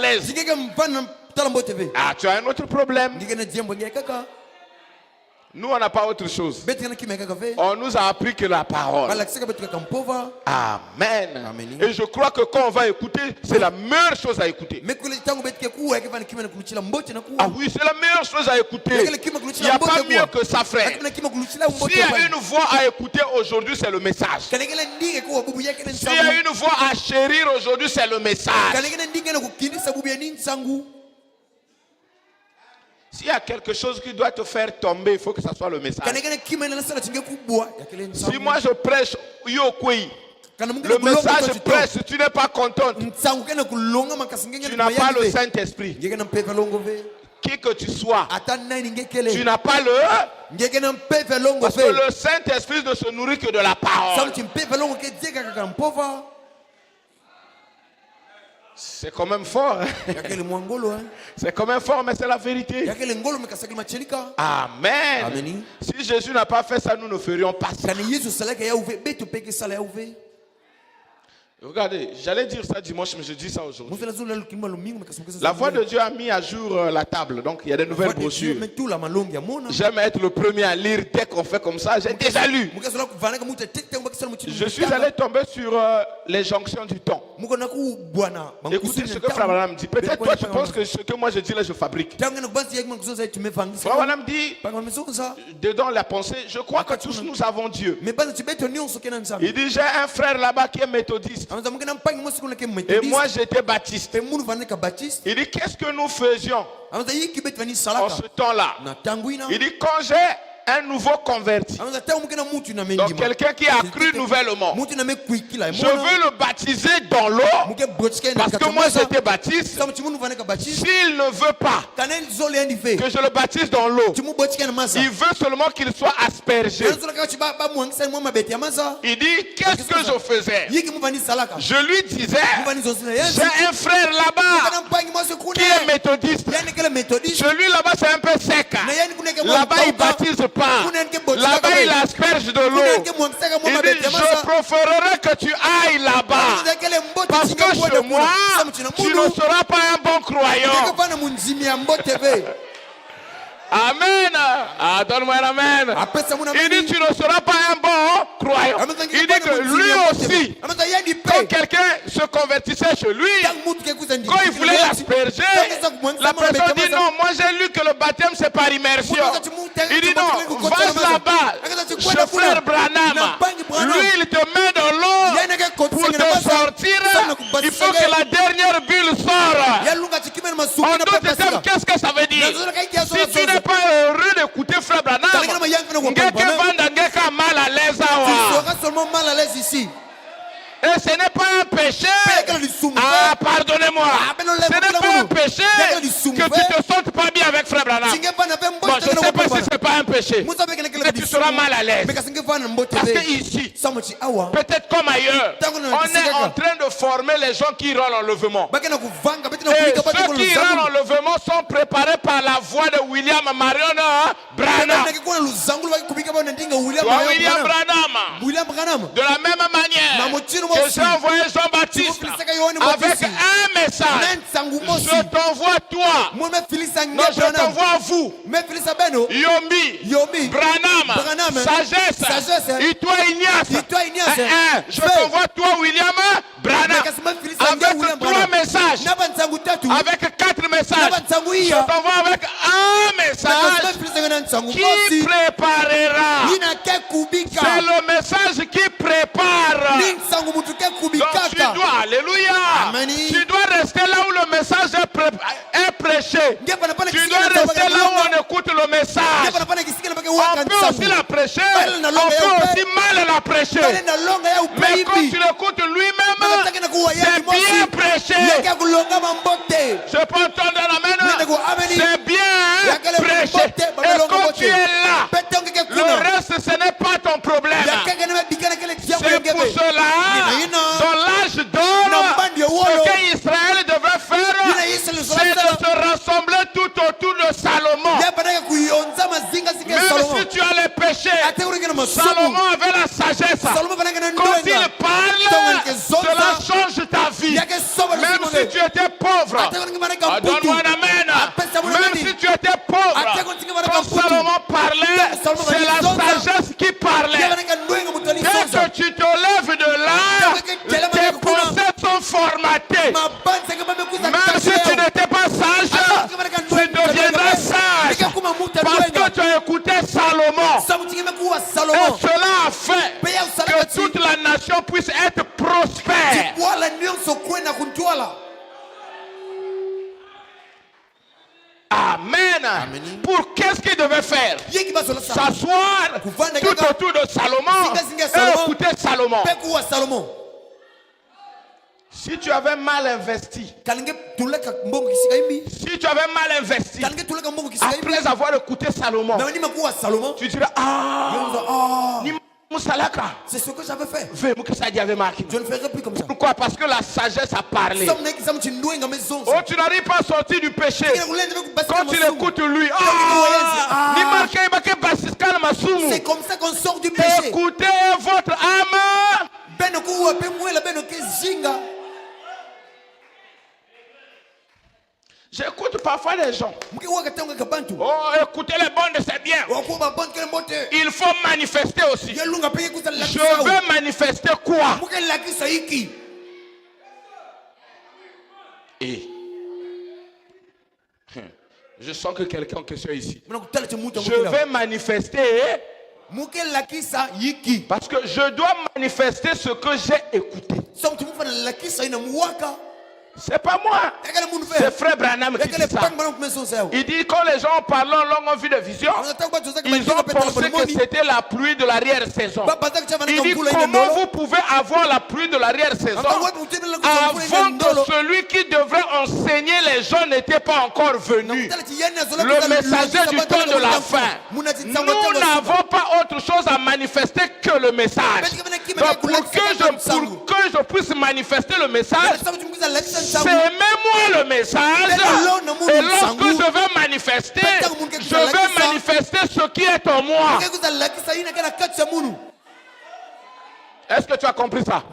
l'aise. Ah, tu as un autre problème. Nous, on n'a pas autre chose. On nous a appris que la parole. Amen. Et je crois que quand on va écouter, c'est la meilleure chose à écouter. Ah oui, c'est la meilleure chose à écouter. Il n'y a pas mieux que ça, frère. S'il y a une voix à écouter aujourd'hui, c'est le message. S'il y a une voix à chérir aujourd'hui, c'est le message. S'il y a quelque chose qui doit te faire tomber, il faut que ce soit le message. Si moi je prêche Yokwei, le message prêche, si tu n'es pas content, tu n'as pas le Saint-Esprit. Qui que tu sois, tu n'as pas le... Parce que le Saint-Esprit ne se nourrit que de la parole. C'est quand même fort. C'est quand même fort, mais c'est la vérité. Amen. Si Jésus n'a pas fait ça, nous ne ferions pas ça. Regardez, j'allais dire ça dimanche, mais je dis ça aujourd'hui. La voix de Dieu a mis à jour la table, donc il y a de nouvelles brochures. J'aime être le premier à lire dès qu'on fait comme ça. J'ai déjà lu. Je suis allé tomber sur les jonctions du temps. Écoutez ce que Frère Branham dit. Peut-être toi tu penses que ce que moi je dis là je fabrique. Frère Branham dit, dedans la pensée, je crois que tous nous avons Dieu. Il dit, j'ai un frère là-bas qui est méthodiste. Et moi j'étais baptiste. Il dit, qu'est-ce que nous faisions en ce temps-là? Il dit, quand j'ai un nouveau converti, donc quelqu'un qui a cru nouvellement, je veux le baptiser dans l'eau, parce que moi j'étais baptiste. S'il ne veut pas que je le baptise dans l'eau, il veut seulement qu'il soit aspergé. Il dit, qu'est-ce que je faisais? Je lui disais, j'ai un frère là-bas qui est méthodiste. Celui là-bas c'est un peu sec. Là-bas il baptise pas. Là-bas il asperge de l'eau. Il dit, je préférerais que tu ailles là-bas, parce que chez moi tu ne seras pas un bon croyant. Amen. Ah, donne-moi un amen. Il dit, tu ne seras pas un bon croyant. Il dit que lui aussi, quand quelqu'un se convertissait chez lui, quand il voulait l'asperger, la personne dit, non, moi j'ai lu que le baptême c'est par immersion. Il dit, non, va là-bas, chez frère Branham. Lui il te met dans l'eau pour te sortir. Il faut que la dernière bulle sorte. En d'autres termes, qu'est-ce que ça veut dire? Si tu n'es pas heureux d'écouter frère Branham, mal à l'aise. Tu seras seulement mal à l'aise ici. Et ce n'est pas un péché. Ah, pardonnez-moi. Ce n'est pas un péché que tu te sentes pas bien avec frère Branham. Bon, je ne sais pas si ce n'est pas un péché. Mais tu seras mal à l'aise. Parce que ici, peut-être comme ailleurs, on est en train de former les gens qui iront à l'enlèvement. Et ceux qui iront à l'enlèvement sont préparés par la voix de William Marion Branham. William Branham. De la même manière que j'ai envoyé Jean-Baptiste avec un message. Je t'envoie toi. Non, je t'envoie vous. Yomi, Branham, Sagesse, et toi Ignace. Je t'envoie toi William Branham avec 3 messages, avec 4 messages. Je t'envoie avec un message qui préparera. C'est le message qui prépare. Donc tu dois, alléluia, tu dois rester là où le message est prêché. Tu dois rester là où on écoute le message. On peut aussi la prêcher, on peut aussi mal la prêcher. Mais quand tu l'écoutes lui-même, c'est bien prêché. Je peux entendre la main, c'est bien prêché. Et quand tu es là, le reste ce n'est pas ton problème. C'est pour cela, dans l'âge d'or, ce qu'Israël devait faire, c'est de se rassembler tout autour de Salomon. Même si tu as les péchés, Salomon avait la sagesse. Quand il parle, cela change ta vie. Même si tu étais pauvre, Donne-moi un amen. Même si tu étais pauvre, quand Salomon parlait, c'est la sagesse qui parlait. Dès que tu te lèves de là, tes pensées sont formatées. Même si tu n'étais pas sage, tu deviendras sage. Parce que tu as écouté Salomon. Et cela a fait que toute la nation puisse être prospère. Amen. Pour qu'est-ce qu'il devait faire? S'asseoir tout autour de Salomon et écouter Salomon. Si tu avais mal investi, après avoir écouté Salomon, tu dirais, c'est ce que j'avais fait. Je ne ferai plus comme ça. Pourquoi? Parce que la sagesse a parlé. Oh, tu n'arrives pas à sortir du péché. Quand tu l'écoutes lui, c'est comme ça qu'on sort du péché. Écoutez votre âme. J'écoute parfois les gens. Oh, écoutez les bondes, c'est bien. Il faut manifester aussi. Je veux manifester quoi? Et je sens que quelqu'un a question ici. Je vais manifester parce que je dois manifester ce que j'ai écouté. C'est pas moi. C'est frère Branham qui dit ça. Il dit quand les gens parlent en langue, ont vu des visions, ils ont pensé que c'était la pluie de l'arrière-saison. Il dit comment vous pouvez avoir la pluie de l'arrière-saison avant que celui qui devrait enseigner les gens n'était pas encore venu. Le messager du temps de la fin. Nous n'avons pas autre chose à manifester que le message. Donc pour que je puisse manifester le message, c'est moi le message. Et lorsque je vais manifester ce qui est en moi. Est-ce que tu as compris ça?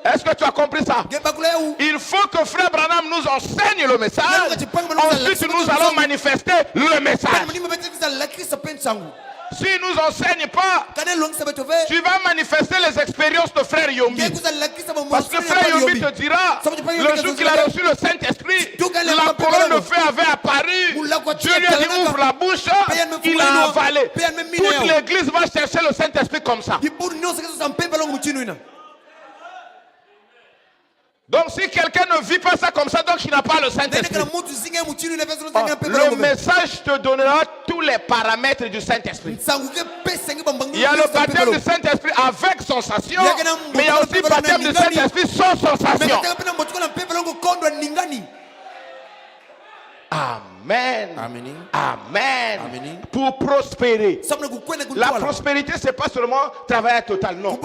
Est-ce que tu as compris ça? Il faut que frère Branham nous enseigne le message. Ensuite nous allons manifester le message. S'il ne nous enseigne pas, tu vas manifester les expériences de frère Yombi. Parce que frère Yombi te dira, le jour qu'il a reçu le Saint-Esprit, la colonne de feu avait apparu. Dieu lui a dit ouvre la bouche, il a avalé. Toute l'église va chercher le Saint-Esprit comme ça. Donc si quelqu'un ne vit pas ça comme ça, donc il n'a pas le Saint-Esprit. Le message te donnera tous les paramètres du Saint-Esprit. Il y a le baptême du Saint-Esprit avec sensation, mais il y a aussi le baptême du Saint-Esprit sans sensation. Amen. Amen. Pour prospérer. La prospérité, c'est pas seulement travailler total, non.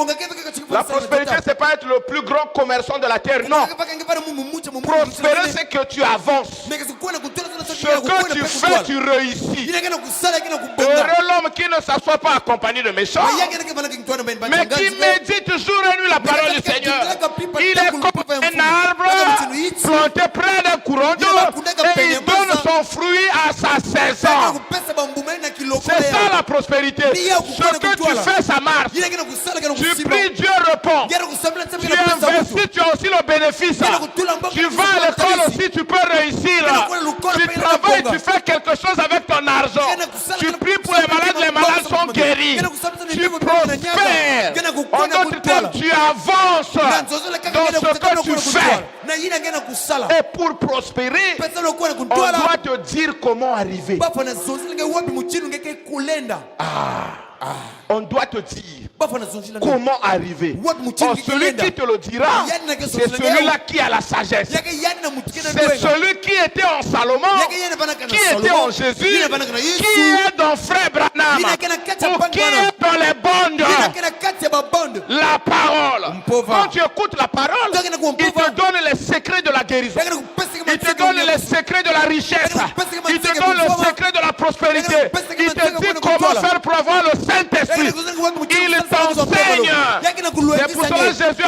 La prospérité, c'est pas être le plus grand commerçant de la terre, non. Prospérer, c'est que tu avances. Ce que tu fais, tu réussis. Heureux l'homme qui ne s'assoit pas accompagné de méchants, mais qui médite jour et nuit la parole du Seigneur. Il est comme un arbre planté près d'un courant d'eau et il donne son fruit à sa saison. C'est ça la prospérité. Ce que tu fais, ça marche. Tu pries, Dieu répond. Tu investis, tu as aussi le bénéfice. Tu vas à l'école aussi, tu peux réussir. Tu travailles, tu fais quelque chose avec ton argent. Tu pries pour les malades sont guéris. Tu prospères. En d'autres termes, tu avances dans ce que tu fais. Et pour prospérer, on doit te dire comment arriver. On doit te dire comment arriver. Celui qui te le dira, c'est celui-là qui a la sagesse. C'est celui qui était en Salomon, qui était en Jésus, qui est dans frère Branham, ou qui est dans les bandes. La parole. Quand tu écoutes la parole, il te donne les secrets de la guérison. Il te donne les secrets de la richesse. Il te donne le secret de la prospérité. Il te dit comment faire pour avoir le Saint-Esprit. Il t'enseigne. C'est pour cela que Jésus